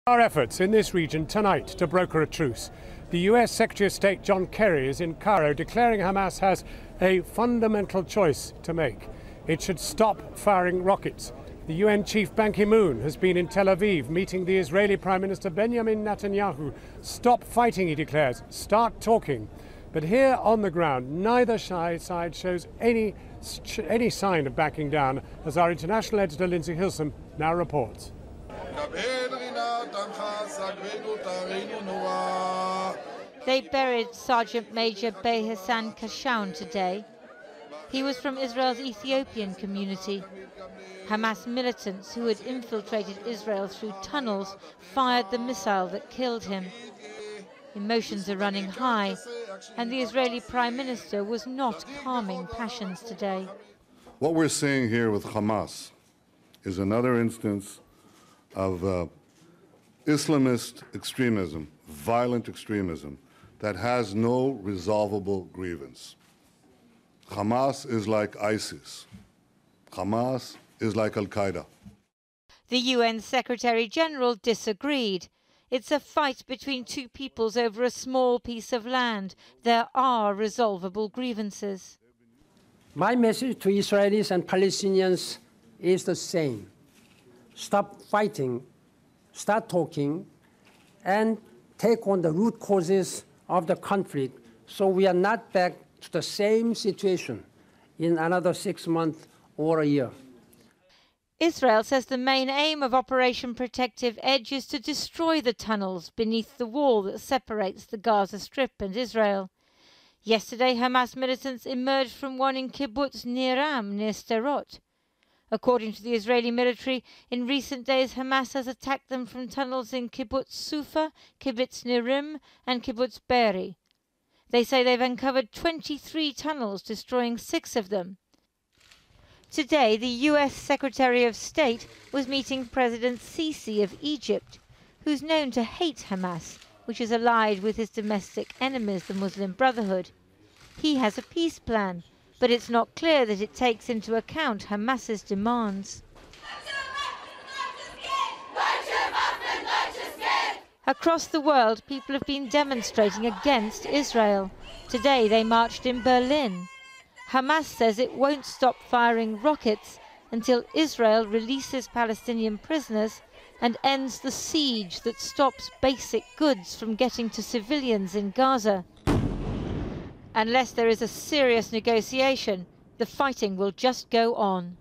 Our efforts in this region tonight to broker a truce. The US Secretary of State John Kerry is in Cairo declaring Hamas has a fundamental choice to make. It should stop firing rockets. The UN Chief Ban Ki-moon has been in Tel Aviv meeting the Israeli Prime Minister Benjamin Netanyahu. Stop fighting, he declares. Start talking. But here on the ground, neither side shows any sign of backing down, as our international editor Lindsey Hilsum now reports. They buried Sergeant Major Bey Hassan Kashaun today. He was from Israel's Ethiopian community. Hamas militants who had infiltrated Israel through tunnels fired the missile that killed him. Emotions are running high, and the Israeli Prime Minister was not calming passions today. What we're seeing here with Hamas is another instance of Islamist extremism, violent extremism, that has no resolvable grievance. Hamas is like ISIS. Hamas is like Al-Qaeda. The UN Secretary-General disagreed. It's a fight between two peoples over a small piece of land. There are resolvable grievances. My message to Israelis and Palestinians is the same. Stop fighting, start talking, and take on the root causes of the conflict so we are not back to the same situation in another 6 months or a year. Israel says the main aim of Operation Protective Edge is to destroy the tunnels beneath the wall that separates the Gaza Strip and Israel. Yesterday, Hamas militants emerged from one in kibbutz Niram near Sderot. According to the Israeli military, in recent days Hamas has attacked them from tunnels in kibbutz Sufa, kibbutz Nirim and kibbutz Be'eri. They say they've uncovered 23 tunnels, destroying 6 of them. Today, the US Secretary of State was meeting President Sisi of Egypt, who's known to hate Hamas, which is allied with his domestic enemies, the Muslim Brotherhood. He has a peace plan, but it's not clear that it takes into account Hamas's demands. Across the world, people have been demonstrating against Israel. Today they marched in Berlin. Hamas says it won't stop firing rockets until Israel releases Palestinian prisoners and ends the siege that stops basic goods from getting to civilians in Gaza. Unless there is a serious negotiation, the fighting will just go on.